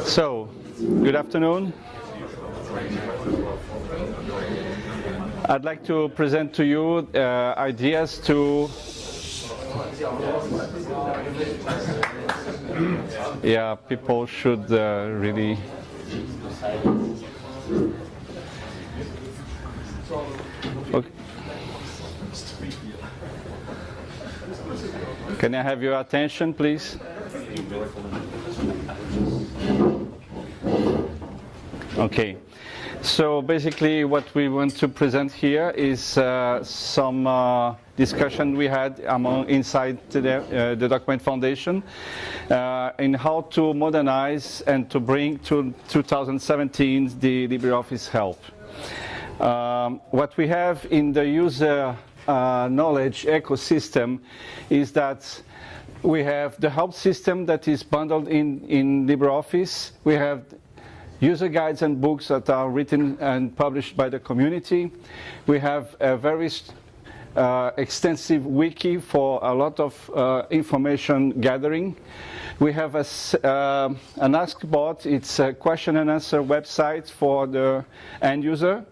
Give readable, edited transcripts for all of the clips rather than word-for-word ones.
So, good afternoon. I'd like to present to you ideas to people should really okay. Can I have your attention, please? Okay, so basically what we want to present here is some discussion we had inside the Document Foundation in how to modernize and to bring to 2017 the LibreOffice Help. What we have in the user knowledge ecosystem is that we have the help system that is bundled in LibreOffice. We have user guides and books that are written and published by the community. We have a very extensive wiki for a lot of information gathering. We have an Askbot. It's a question and answer website for the end user.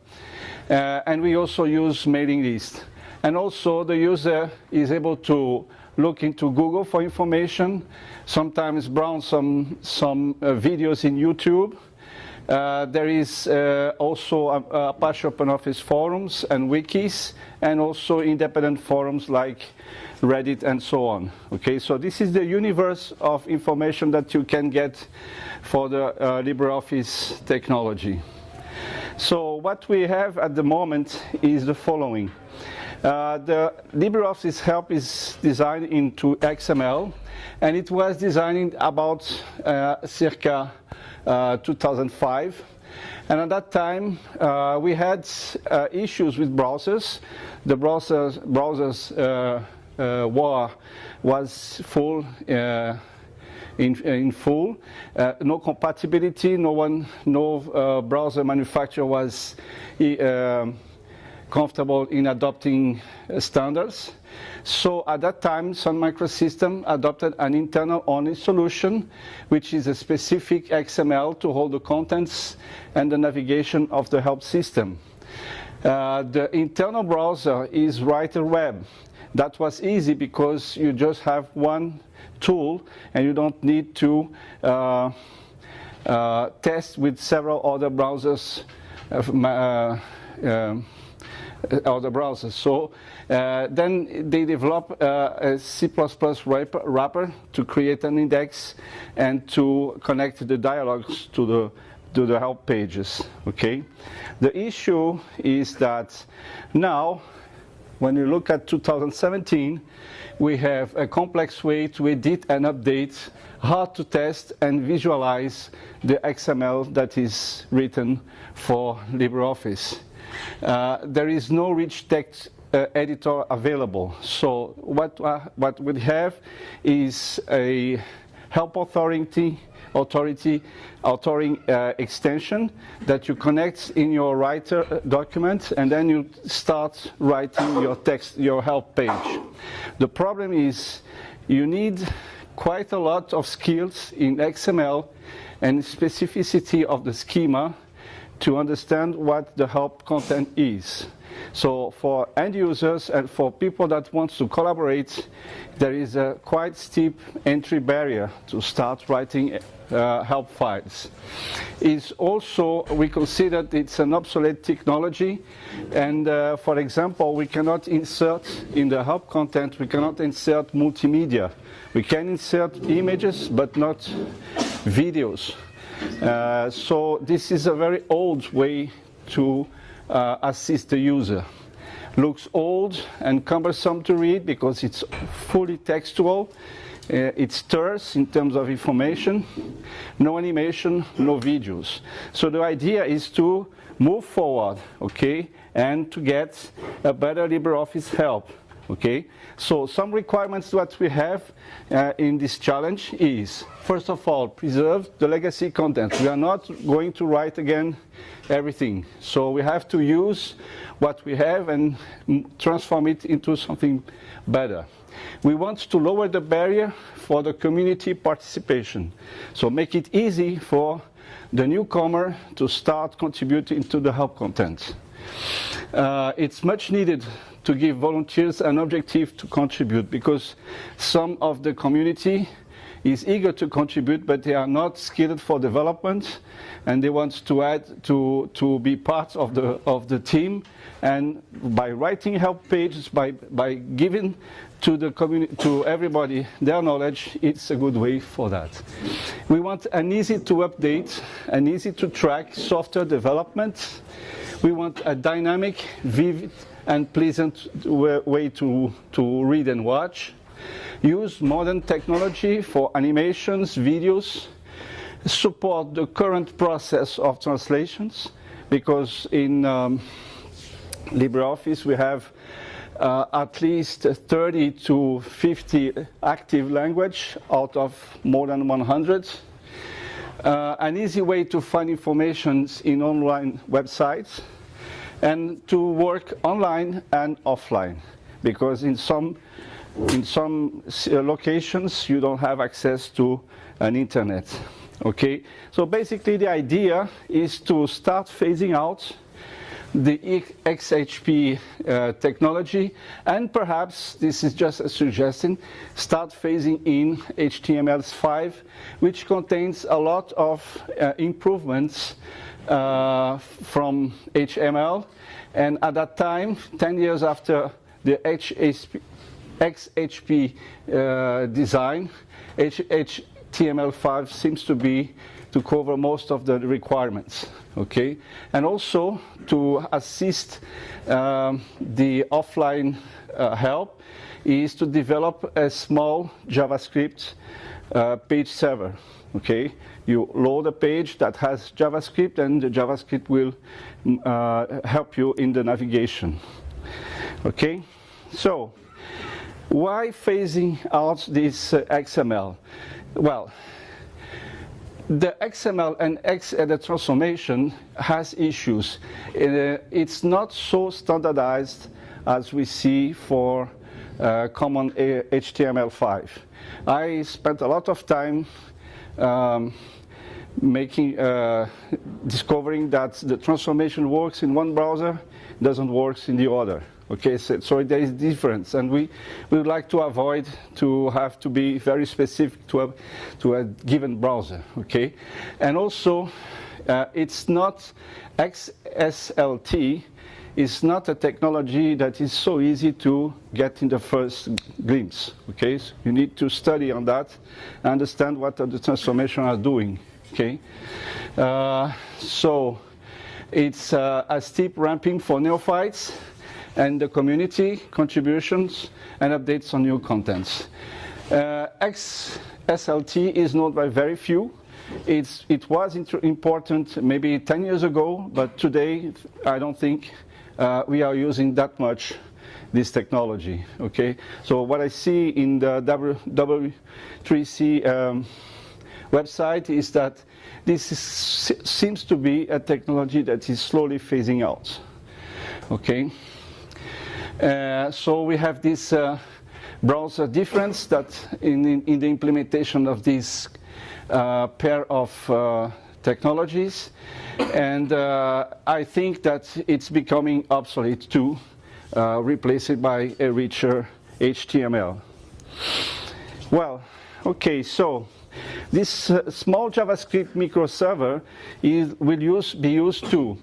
And we also use mailing list. And also the user is able to look into Google for information, sometimes browse some videos in YouTube. There is also Apache OpenOffice forums and wikis, and also independent forums like Reddit and so on. Okay, so this is the universe of information that you can get for the LibreOffice technology. So what we have at the moment is the following. The LibreOffice Help is designed into XML, and it was designed about circa 2005. And at that time, we had issues with browsers. The browsers war was full. In full, no compatibility. No browser manufacturer was comfortable in adopting standards. So at that time, Sun Microsystems adopted an internal-only solution, which is a specific XML to hold the contents and the navigation of the help system. The internal browser is WriterWeb. That was easy because you just have one tool and you don't need to test with several other browsers. So then they develop a C++ wrapper to create an index and to connect the dialogues to the help pages. Okay. The issue is that now, when you look at 2017, we have a complex way to edit and update, hard to test and visualize the XML that is written for LibreOffice. There is no rich text editor available. So what we have is a help authoring extension that you connect in your writer document, and then you start writing your text, your help page. The problem is you need quite a lot of skills in XML and specificity of the schema to understand what the help content is. So for end users and for people that want to collaborate, there is a quite steep entry barrier to start writing help files. It's also, we consider it's an obsolete technology, and for example, we cannot insert in the help content, we cannot insert multimedia. We can insert images, but not videos. So this is a very old way to assist the user. Looks old and cumbersome to read because it's fully textual. It's terse in terms of information, no animation, no videos. So the idea is to move forward, okay, and to get a better LibreOffice help, Okay, so some requirements that we have in this challenge is, first of all, preserve the legacy content. We are not going to write again everything. So we have to use what we have and transform it into something better. We want to lower the barrier for the community participation. So make it easy for the newcomer to start contributing to the help content. It's much needed to give volunteers an objective to contribute, because some of the community is eager to contribute, but they are not skilled for development, and they want to add to be part of the team. And by writing help pages, by giving to the community, to everybody, their knowledge, it's a good way for that. We want an easy to update, an easy to track software development. We want a dynamic, vivid, and pleasant way to read and watch. Use modern technology for animations, videos. Support the current process of translations, because in LibreOffice we have at least 30 to 50 active language out of more than 100. An easy way to find information in online websites, and to work online and offline, because in some locations you don't have access to an internet. Okay, so basically the idea is to start phasing out the XHP technology, and perhaps, this is just a suggestion, start phasing in HTML5, which contains a lot of improvements from HTML. And at that time, 10 years after the XHP design, HTML5 seems to cover most of the requirements. Okay, and also to assist the offline help is to develop a small JavaScript page server. Okay, you load a page that has JavaScript, and the JavaScript will help you in the navigation. Okay, so why phasing out this XML? Well, the XML and XEdit transformation has issues. It's not so standardized as we see for common HTML5. I spent a lot of time discovering that the transformation works in one browser, doesn't work in the other. Okay, so there is difference, and we would like to avoid to have to be very specific to a given browser. Okay, and also it's not XSLT is not a technology that is so easy to get in the first glimpse. Okay, so you need to study on that, understand what the transformation are doing. Okay, so it's a steep ramping for neophytes, and the community contributions and updates on new contents. XSLT is known by very few. It was important maybe 10 years ago, but today I don't think we are using that much this technology. Okay, so what I see in the W3C website is that this seems to be a technology that is slowly phasing out. Okay. So we have this browser difference that in the implementation of this pair of technologies, and I think that it's becoming obsolete to replace it by a richer HTML. Well, okay, so this small JavaScript microserver will be used to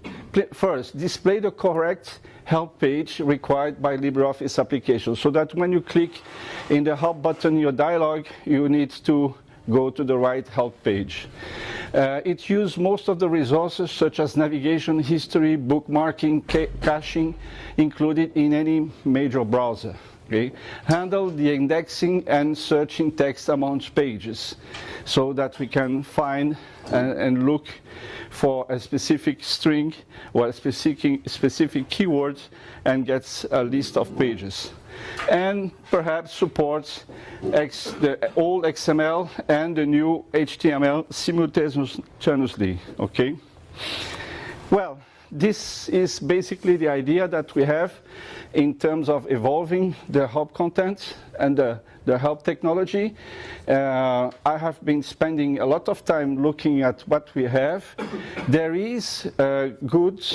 first display the correct help page required by LibreOffice application, so that when you click in the help button in your dialog, you need to go to the right help page. It uses most of the resources such as navigation, history, bookmarking, caching included in any major browser. Okay. Handle the indexing and searching text amongst pages, so that we can find and look for a specific string or a specific keyword and gets a list of pages. and perhaps supports the old XML and the new HTML simultaneously, okay? Well, this is basically the idea that we have in terms of evolving the help content and the help technology. I have been spending a lot of time looking at what we have. There is good,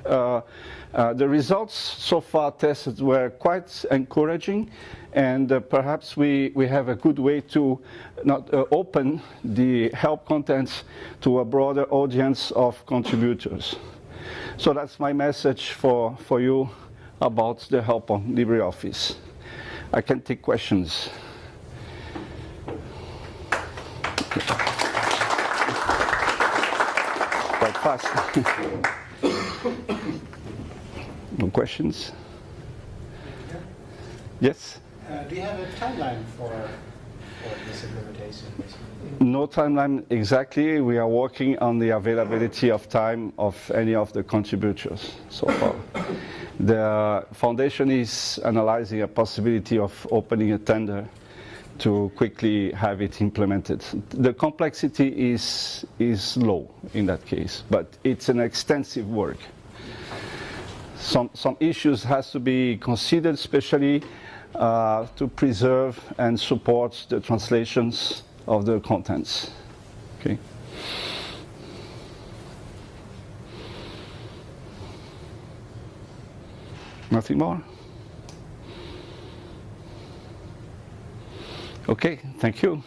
the results so far tested were quite encouraging, and perhaps we have a good way to not open the help contents to a broader audience of contributors. So that's my message for you about the help on LibreOffice. I can take questions. Quite fast. No questions? Yes? Do you have a timeline for this implementation? No timeline exactly. We are working on the availability of time of any of the contributors so far. The foundation is analyzing a possibility of opening a tender to quickly have it implemented. The complexity is low in that case, but it's an extensive work. Some issues has to be considered, especially to preserve and support the translations of the contents. Okay. Nothing more? Okay, thank you.